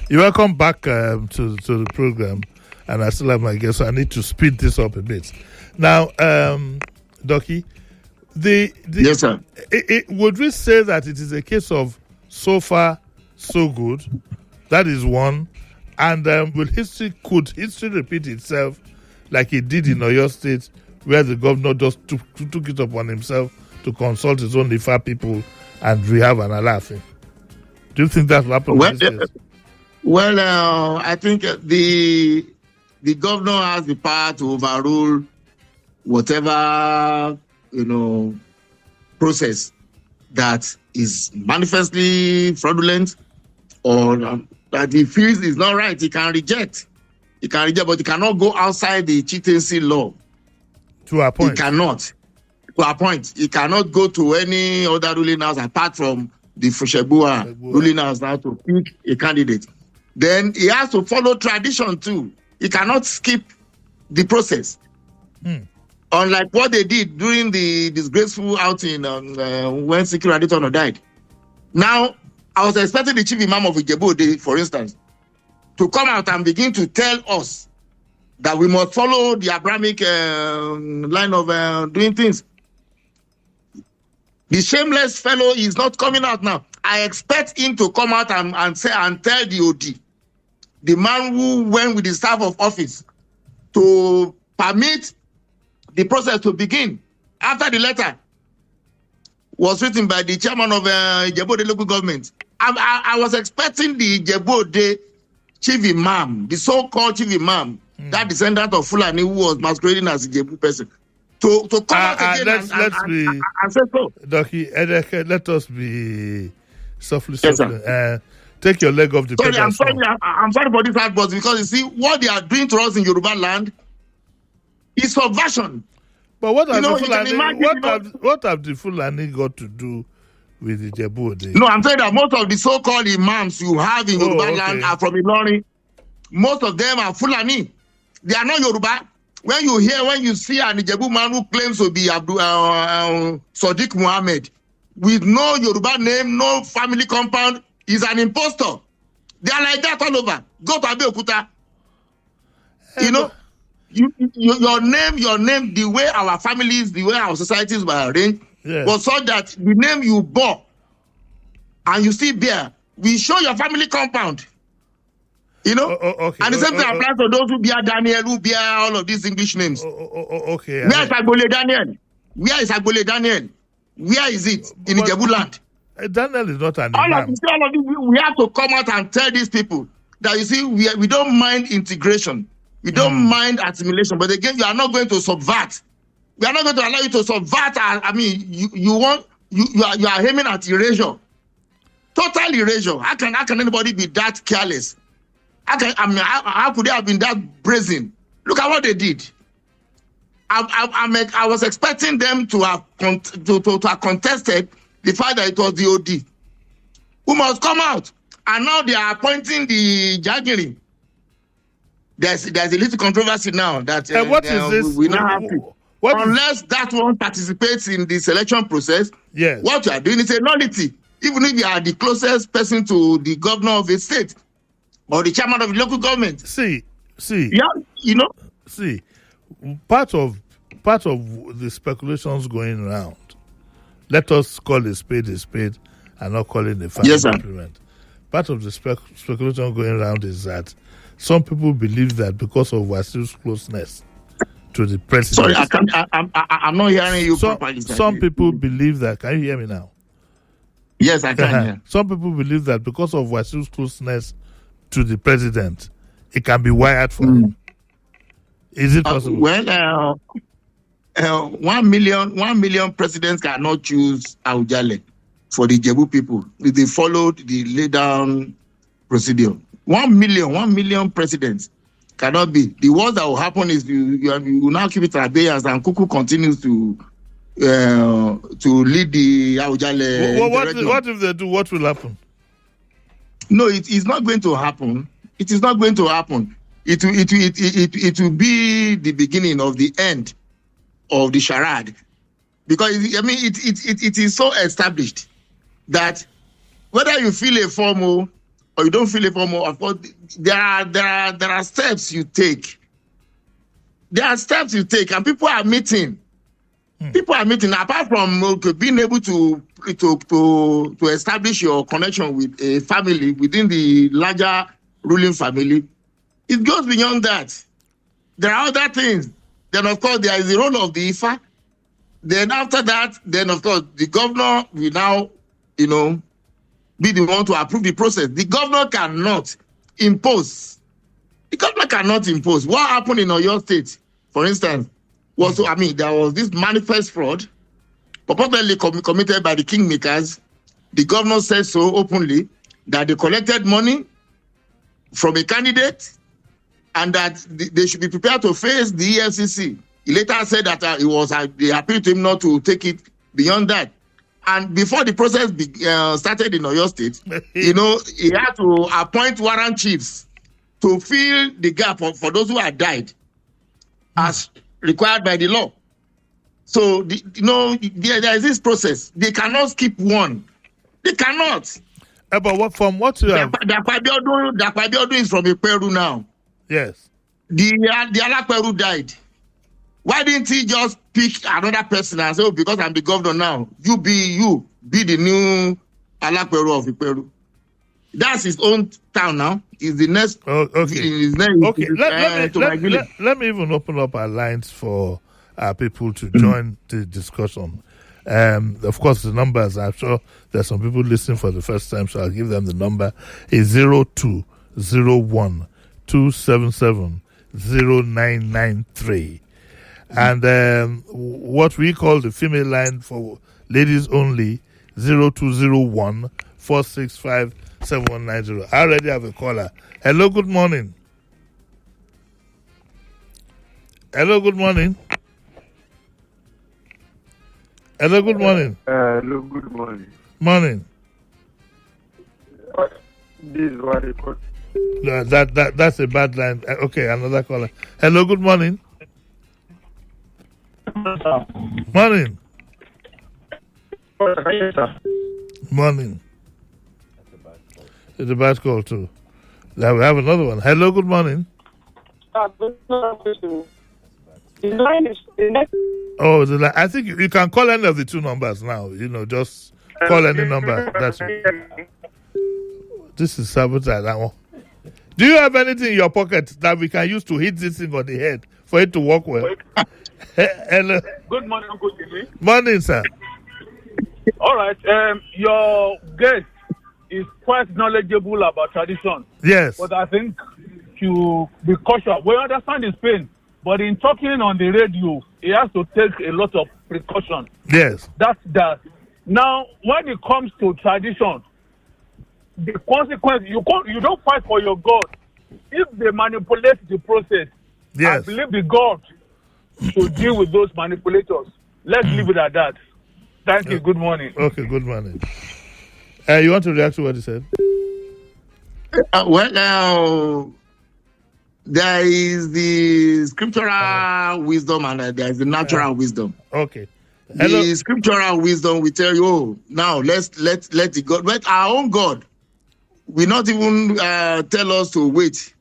You're welcome back to the program, and I still have my guest, so I need to speed this up a bit. Now, Doki, yes, sir. Would we say that it is a case of so far so good? That is one. And could history repeat itself like it did in Oyo State, where the governor just took it upon himself to consult his own Ifa people and we have an Alaafin? Do you think that will happen? Well, I think the governor has the power to overrule whatever process that is manifestly fraudulent or that he feels is not right. He can reject, but he cannot go outside the chieftaincy law. To appoint. He cannot. To appoint. He cannot go to any other ruling house apart from the Fushebua ruling house now to pick a candidate. Then he has to follow tradition too. He cannot skip the process. Unlike what they did during the disgraceful outing when Sikiru Adetono died. Now, I was expecting the chief imam of Ijebu, for instance, to come out and begin to tell us that we must follow the Abrahamic line of doing things. The shameless fellow is not coming out now. I expect him to come out and say and tell the OD, the man who went with the staff of office, to permit the process to begin after the letter was written by the chairman of Ijebu local government. I was expecting the Ijebu chief imam, the so-called chief imam, that descendant of Fulani who was masquerading as a Ijebu person, to come out again and say so. Doki, let us be softly. Yes, take your leg off the pedal. I'm sorry for this outburst, because you see what they are doing to us in Yoruba land is subversion. But what have the Fulani got to do with the Ijebu? No, I'm saying that most of the so-called imams you have in Yoruba land are from Ilorin. Most of them are Fulani. They are not Yoruba. When you see an Ijebu man who claims to be Sadiq Muhammad with no Yoruba name, no family compound, is an impostor. They are like that all over. Go to Abeokuta. Your name, the way our families, the way our societies were arranged, was such that the name you bore and you still bear, we show your family compound. And the same thing applies to those who bear Daniel, who bear all of these English names. Okay. Where is Agbole Daniel? Where is Agbole Daniel? Where is it in Ijebu land? Daniel is not an all imam. of this, we have to come out and tell these people that, you see, we don't mind integration. We don't mind assimilation. But again, you are not going to subvert. We are not going to allow you to subvert. You are aiming at erasure. Total erasure. How can anybody be that careless? How could they have been that brazen? Look at what they did. I was expecting them to have contested the fact that it was the OD who must come out, and now they are appointing the Jagiri. There's a little controversy now that what is this? We now have to. Unless that one participates in the selection process, what you are doing is a nullity. Even if you are the closest person to the governor of a state or the chairman of the local government. See. Yeah, See, part of the speculations going around. Let us call a spade and not call it a final implement. part of the speculation going around is that some people believe that because of Wasiu's closeness to the president. Sorry, I'm not hearing you properly. Some people believe that. Can you hear me now? Yes, I can hear. Some people believe that because of Wasiu's closeness to the president, it can be wired for him. Is it possible? 1 million presidents cannot choose Aujale for the Jebu people. They followed the lay down procedure. 1 million presidents cannot be. The worst that will happen is you will now keep it at abeyance, and Kuku continues to lead the Aujale. What if they do? What will happen? No, it is not going to happen. It is not going to happen. It will be the beginning of the end of the charade, because it is so established that whether you feel a formal or you don't feel a formal, of course there are steps you take. There are steps you take, and people are meeting. People are meeting. Apart from being able to establish your connection with a family within the larger ruling family, it goes beyond that. There are other things. Then, of course, there is the role of the IFA. Then after that, of course, the governor will now, be the one to approve the process. The governor cannot impose. What happened in Oyo State, for instance, there was this manifest fraud purportedly committed by the kingmakers. The governor said so openly that they collected money from a candidate and that they should be prepared to face the EFCC. He later said that they appealed to him not to take it beyond that. And before the process started in Oyo State, he had to appoint warrant chiefs to fill the gap for those who had died as required by the law. So, there is this process. They cannot skip one. They cannot. But what you have... Dakwabiodun is from Peru now. Yes. The Alakperu died. Why didn't he just pick another person and say, because I'm the governor now, you be the new Alakperu of Peru? That's his own town now. He's the next. Let me even open up our lines for our people to join the discussion. Of course, the numbers, I'm sure there's some people listening for the first time, so I'll give them the number. Is 0201 277 0993. And what we call the female line for ladies only, 0201 465 7190. I already have a caller. Hello, good morning. Hello, good morning. Hello, good morning. Hello, good morning. Morning. This is what I call. No, that's a bad line. Okay, another caller. Hello, good morning. Morning. Morning. It's a bad call too. Now we have another one. Hello, good morning. I think you can call any of the two numbers now. Just call any number. That's it. This is sabotage. That one. Do you have anything in your pocket that we can use to hit this thing on the head for it to work well? Hello. Good morning, Uncle Jimmy. Morning, sir. All right. Your guest is quite knowledgeable about tradition. Yes. But I think to be cautious. We understand his pain, but in talking on the radio, he has to take a lot of precaution. Yes. That's that. Now, when it comes to tradition, the consequence, you don't fight for your God. If they manipulate the process, yes, I believe the God should deal with those manipulators. Let's leave it at that. Thank you. Good morning. Okay, good morning. You want to react to what he said? There is the scriptural wisdom and there is the natural wisdom. Okay. Hello. The scriptural wisdom will tell you, now let it go. But our own God will not even tell us to wait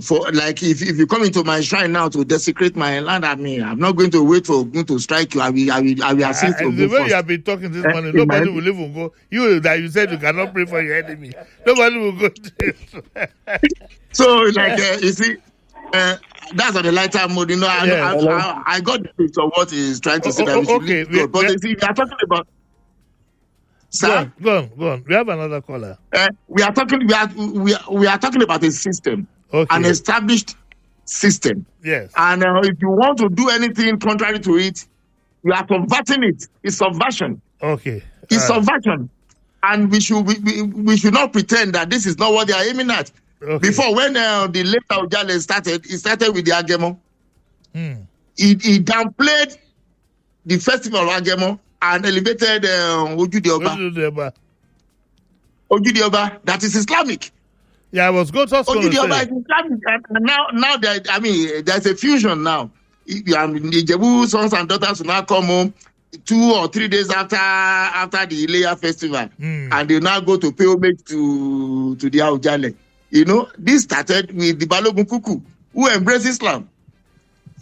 for like if you come into my shrine now to desecrate my land, I mean, I'm not going to wait for Ogun to strike you. I will assist Ogun the way first. you have been talking this morning, nobody will even go. You that you said you cannot pray for your enemy. Nobody will go. So like you see, that's on the lighter mode. You know, I got the picture of what he's trying to say. That we should leave God. But you see, we are talking about. Sir? Go on. We have another caller. We are talking about a system, an established system. Yes. And if you want to do anything contrary to it, you are converting it. It's subversion. Okay. It's subversion, and we should not pretend that this is not what they are aiming at. Okay. Before, when the late Ojale started, it started with the Agemo. He downplayed the festival of Agemo and elevated Ojudioba. Ojudioba, that is Islamic. Yeah, I was going to say. Ojudioba is Islamic. And now there's a fusion now. The Ijebu sons and daughters will now come home 2 or 3 days after the Ileya festival. And they now go to pay homage to the Ojale. You know, this started with the Balogun Kuku, who embraced Islam.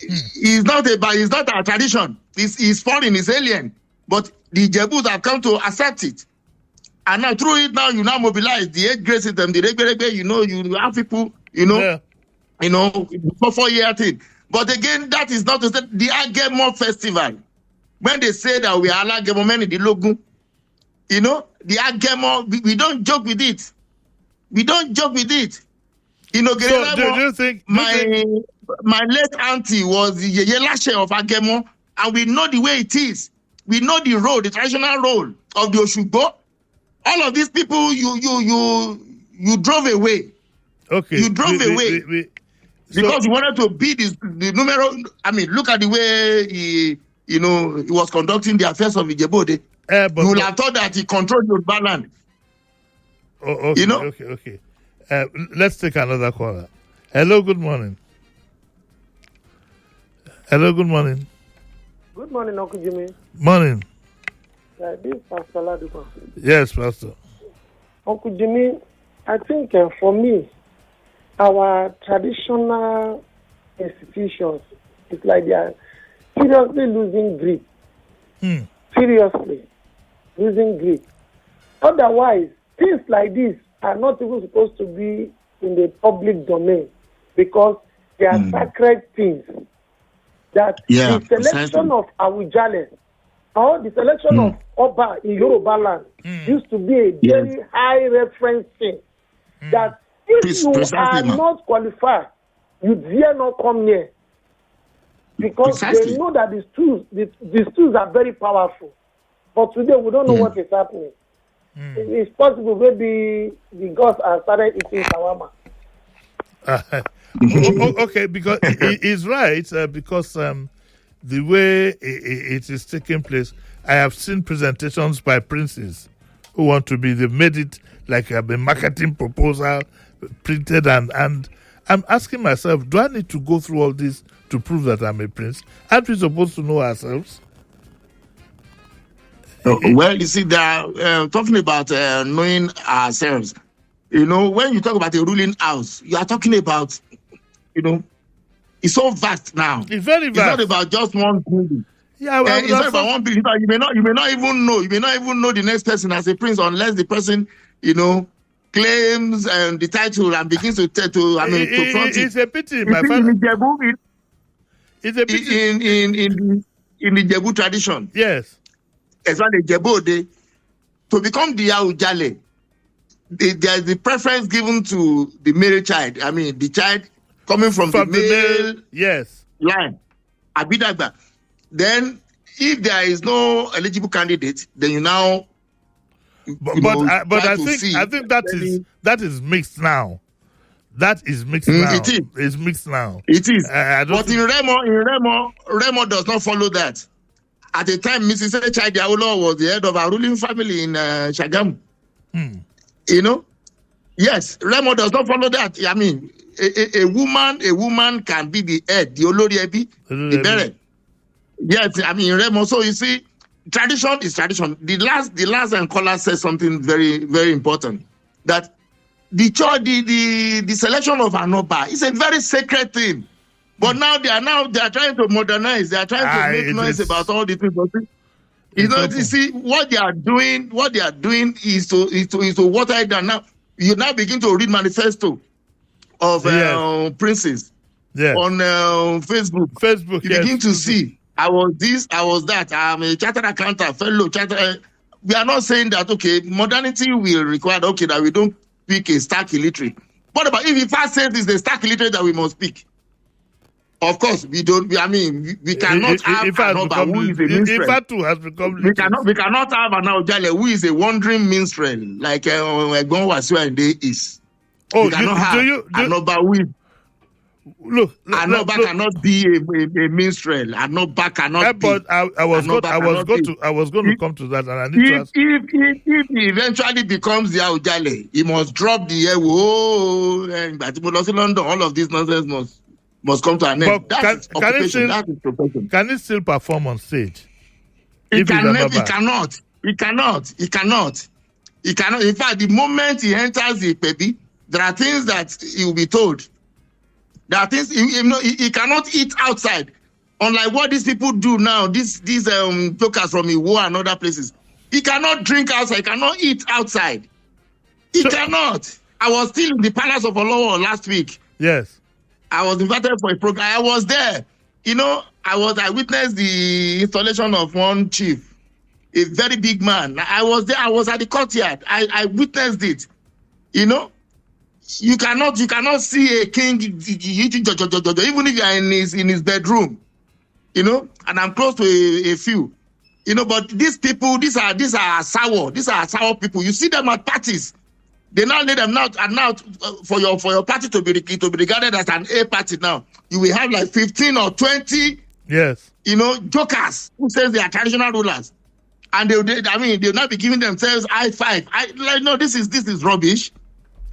It's not a tradition. It's foreign, it's alien. But the Jebus have come to accept it. And now through it now, you now mobilize the age grade system, the regular, you know, you have people, you know, for 4-year thing. But again, that is not to say the Agemo festival. When they say that we are Agemo men in the logo, you know, the Agemo, we don't joke with it. We don't joke with it. You know, so do you think my late auntie was the Yelashe of Agemo, and we know the way it is. We know the role, the traditional role of the Oshugbo. All of these people, you drove away. Okay. You drove away because you wanted to be the numero. I mean, look at the way he was conducting the affairs of Ijebode. You would have thought that he controlled your land. Oh, okay, you know? Okay. Let's take another caller. Hello, good morning. Hello, good morning. Good morning, Uncle Jimmy. Morning. This is Pastor Ladupa. Yes, Pastor. Uncle Jimmy, I think for me, our traditional institutions, it's like they are seriously losing grip. Seriously losing grip. Otherwise, things like this are not even supposed to be in the public domain because they are sacred things. That the selection of Awujale or the selection of Oba in Yoruba land used to be a very high reference thing. That if you are not qualified, you dare not come near. Because they know that these tools are very powerful. But today we don't know what is happening. It's possible maybe the gods are started eating shawarma. Okay, because he's right, because the way it is taking place, I have seen presentations by princes who want to be, they made it like a marketing proposal, printed, and I'm asking myself, do I need to go through all this to prove that I'm a prince? Aren't we supposed to know ourselves? Well, you see, they're talking about knowing ourselves. You know, when you talk about a ruling house, you are talking about, you know, it's so vast now. It's very vast. It's not about just one building. Yeah, well, it's not about one building. You may not even know the next person as a prince unless the person, you know, claims the title and begins to front it. It's a pity, my friend. It's a pity in the Jebu tradition. Yes. As well as Jebode, to become the Aujale, there's the preference given to the male child. I mean, the child coming from the male line, Abidagba. Then, if there is no eligible candidate, then you now. But I think that is mixed now. That is mixed now. It is. It's mixed now. It is. But in Remo does not follow that. At the time, Mrs. Chidi Aulo was the head of our ruling family in Shagamu. You know? Yes, Remo does not follow that. I mean, a woman can be the head, the Oloriebi, the Beret. Yes, I mean, Remo. So you see, tradition is tradition. The last caller said something very, very important. That the church, the selection of an Oba is a very sacred thing. But now they are trying to modernize. They are trying to make noise about all the things. You know, you see what they are doing. What they are doing is to water it down. Now you now begin to read manifesto of princes on Facebook. You begin to see. I was this. I was that. I'm a chartered accountant, fellow chartered. We are not saying that modernity will require that we don't pick a stark illiterate. What about if first says it's the stark illiterate that we must pick? Of course, we don't. We cannot have an Oba who is a minstrel. We cannot have an Ojale who is a wandering minstrel like Egbon Wasiu is. We cannot have an Oba who is. An Oba cannot be a minstrel. An Oba cannot be. But I was going to come to that, and I need to ask. If he eventually becomes the Ojale, he must drop the London. All of this nonsense must come to an end. That's occupation. That is profession. Can he still perform on stage? He cannot. In fact, the moment he enters the Pebi, there are things that he will be told. There are things he cannot eat outside. Unlike what these people do now, these jokers from Iwo and other places. He cannot drink outside. He cannot eat outside. He cannot. I was still in the Palace of Olowo last week. Yes. I was invited for a program. I was there. I witnessed the installation of one chief, a very big man. I was there. I was at the courtyard. I witnessed it. You cannot see a king eating even if you are in his bedroom. And I'm close to a few. But these people, these are sour. These are sour people. You see them at parties. They now lay them out, and now for your party to be regarded as an A party now, you will have like 15 or 20 jokers who says they are traditional rulers. And they'll not be giving themselves high five. No, this is rubbish.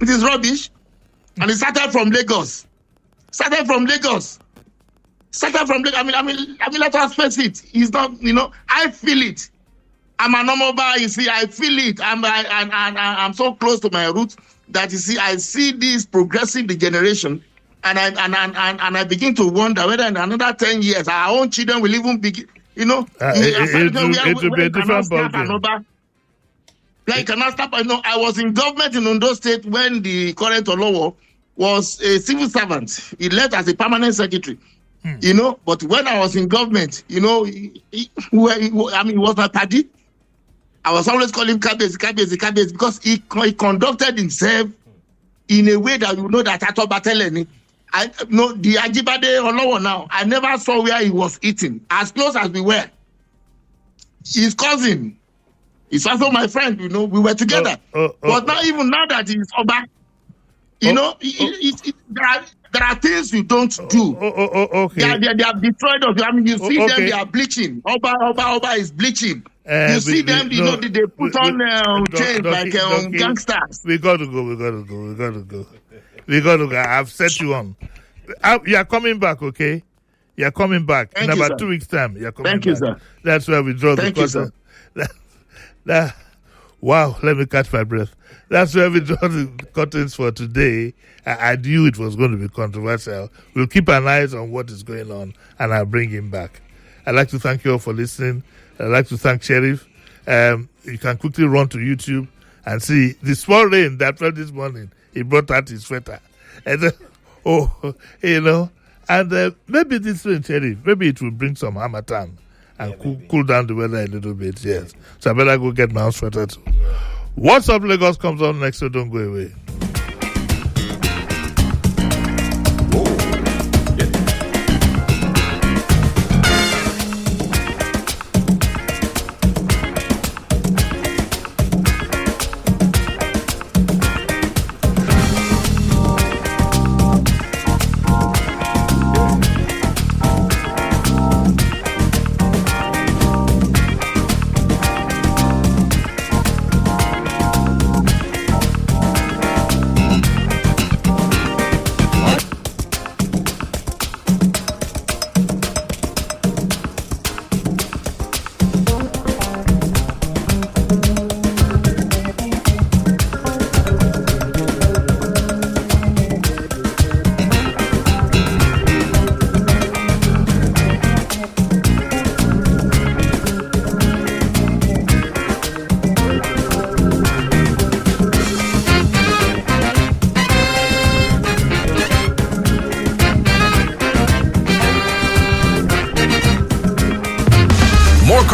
It is rubbish. And it started from Lagos. Let us face it. It's not, I feel it. I'm a normal bar, you see, I feel it. I'm so close to my roots that, you see, I see this progressive degeneration, and I begin to wonder whether in another 10 years our own children will even begin, it will be a different ballgame. Like, cannot stop. I was in government in Ondo State when the current Olowo was a civil servant. He left as a permanent secretary. But when I was in government, he was my party. I was always calling him Kabezi, because he conducted himself in a way that that Ato Bateleni. The Ajibade Olowo now, I never saw where he was eating, as close as we were. His cousin, he's also my friend, we were together. But now that he's Oba, there are things you don't do. Okay. They are destroyed. You see them, they are bleaching. Oba is bleaching. You see them, they put on chains like gangsters. We got to go. I've set you on. You are coming back, okay? You are coming back. In about 2 weeks' time, you are coming back. Thank you, sir. That's where we draw the curtain. Wow, let me catch my breath. That's where we draw the curtains for today. I knew it was going to be controversial. We'll keep an eye on what is going on, and I'll bring him back. I'd like to thank you all for listening. I'd like to thank Sheriff. You can quickly run to YouTube and see the small rain that fell this morning. He brought out his sweater. And maybe this rain, Sheriff, maybe it will bring some harmattan and cool down the weather a little bit, yes. So I better go get my own sweater too. What's Up Lagos comes on next, so don't go away.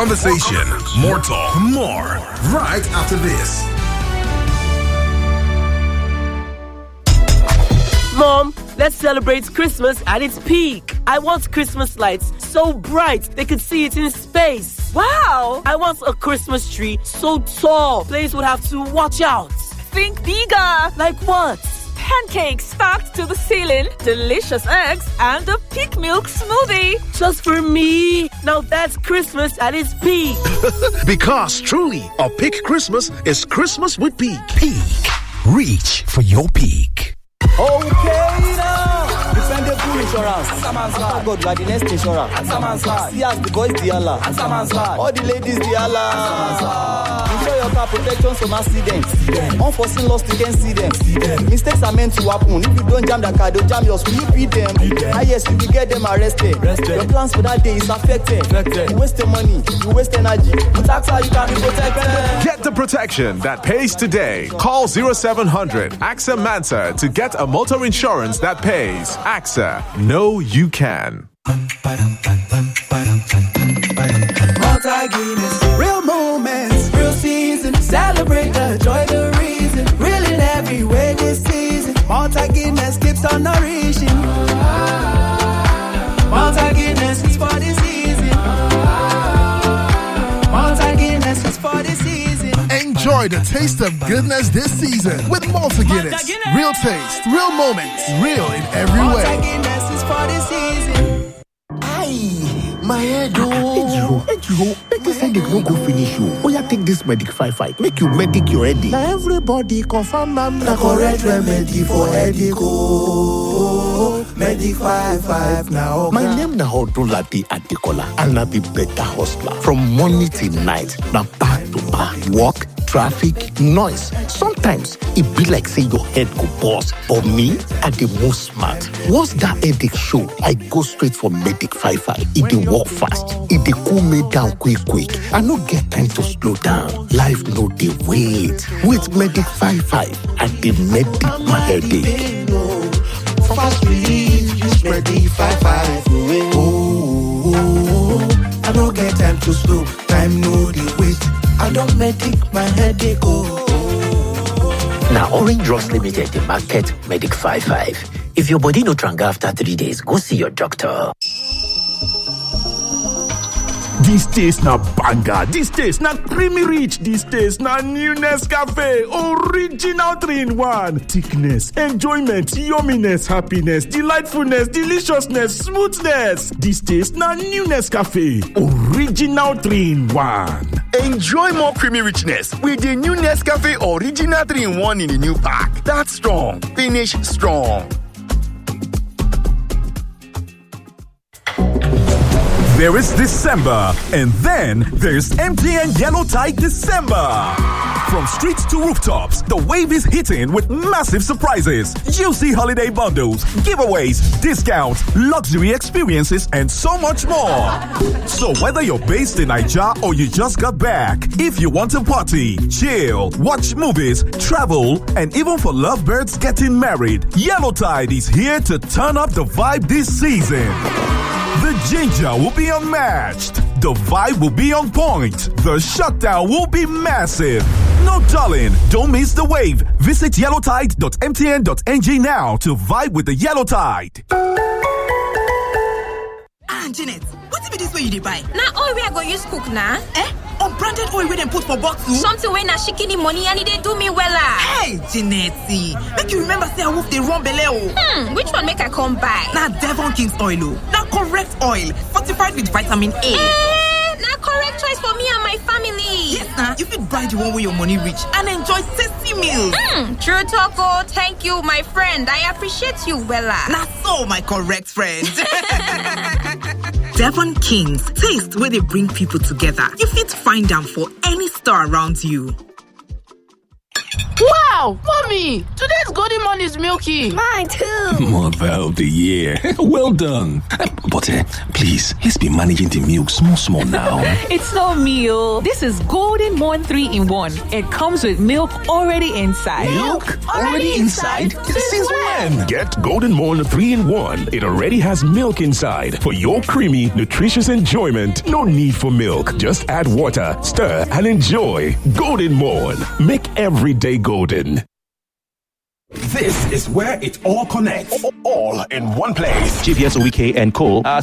conversation, more talk, more right after this. Mom, let's celebrate Christmas at its peak. I want Christmas lights so bright they could see it in space. Wow! I want a Christmas tree so tall players would have to watch out. Think bigger. Like what? Pancakes stacked to the ceiling, delicious eggs, and a peak milk smoothie. Just for me. Now that's Christmas at its peak. Because truly, a peak Christmas is Christmas with Peak. Peak. Reach for your peak. Okay now. Dependable insurance. After God, like the next insurance. See as the boys the Allah. All the ladies the Allah. Insure your car protection from accidents. Unforeseen loss, you can see them. Mistakes are meant to happen. If you don't jam the car, they'll jam yours. Will you beat them? Ah yes, you will get them arrested. Your plans for that day is affected. You waste your money, you waste energy. With AXA, you can be protected. Get the protection that pays today. Call 0700 AXA Mansa to get a motor insurance that pays. AXA, know you can. Real moments, real season. Celebrate the joy, the reason. Real in every way this season. Malta Guinness keeps on nourishing. Malta Guinness is for the season. Malta Guinness is for the season. Enjoy the taste of goodness this season with Malta Guinness. Real taste, real moments, real in every way. Malta Guinness is for the season. My head, Ejiro, make this headache no go finish you. Oh, yeah, take this Medic 5-5. Make you medic your headache. Now everybody confirm I'm the correct remedy for headache. Oh, Medic 5-5 now. My name na Odunlade Adekola, and I be better hustler. From morning till night, now back to back. Work, traffic, noise. Sometimes it be like say your head go bust. But me, I the most smart. Once that headache show, I go straight for Medic 5-5. It dey work fast. It dey cool me down quick. I no get time to slow down. Life no dey wait. With Medic 5-5, I dey medic my headache. Fast relief, use Medic 5-5. Oh, I don't get time to slow. Time no dey wait. I don't medic my headache. Now, Orange Drugs Limited, the market Medic 5-5. If your body no tranga after 3 days, go see your doctor. This taste na banger, this taste na creamy rich, this taste na new Nescafe, original 3-in-1. Thickness, enjoyment, yumminess, happiness, delightfulness, deliciousness, smoothness. This taste na new Nescafe, original 3-in-1. Enjoy more creamy richness with the new Nescafe Original 3-in-1 in the new pack. That's strong, finish strong. There is December, and then there's MTN Yellow Tide December. From streets to rooftops, the wave is hitting with massive surprises, juicy holiday bundles, giveaways, discounts, luxury experiences, and so much more. So whether you're based in Naija or you just got back, if you want to party, chill, watch movies, travel, and even for lovebirds getting married, Yellow Tide is here to turn up the vibe this season. The ginger will be unmatched. The vibe will be on point. The shutdown will be massive. No darling, don't miss the wave. Visit yellowtide.mtn.ng now to vibe with the Yellow Tide. Janet, what be this way you dey buy? Na oil wey I go use cook na. Unbranded oil wey dem put for bottle? Something wey na shikini money and e dey do me wella. Hey, Janet, make you remember say I wolf dey run belle o. Which one make I come buy? Na Devon King's oil o. Na correct oil, fortified with vitamin A. Na correct choice for me and my family. Yes, na. You fit buy the one where your money reach and enjoy tasty meals. True talk o. Thank you, my friend. I appreciate you wella. Na so, my correct friend. Devon Kings, taste where they bring people together. You fit find them for any store around you. Wow! Wow, mommy, today's golden morning is milky. Mine too. Mother of the year. Well done. But please, let's be managing the milk small now. It's not meal. This is Golden Morn 3-in-1. It comes with milk already inside. Milk already inside? Since when? Get Golden Morn 3-in-1. It already has milk inside for your creamy, nutritious enjoyment. No need for milk. Just add water, stir, and enjoy. Golden Morn. Make every day golden. This is where it all connects. All in one place. GPS OEK and Co. are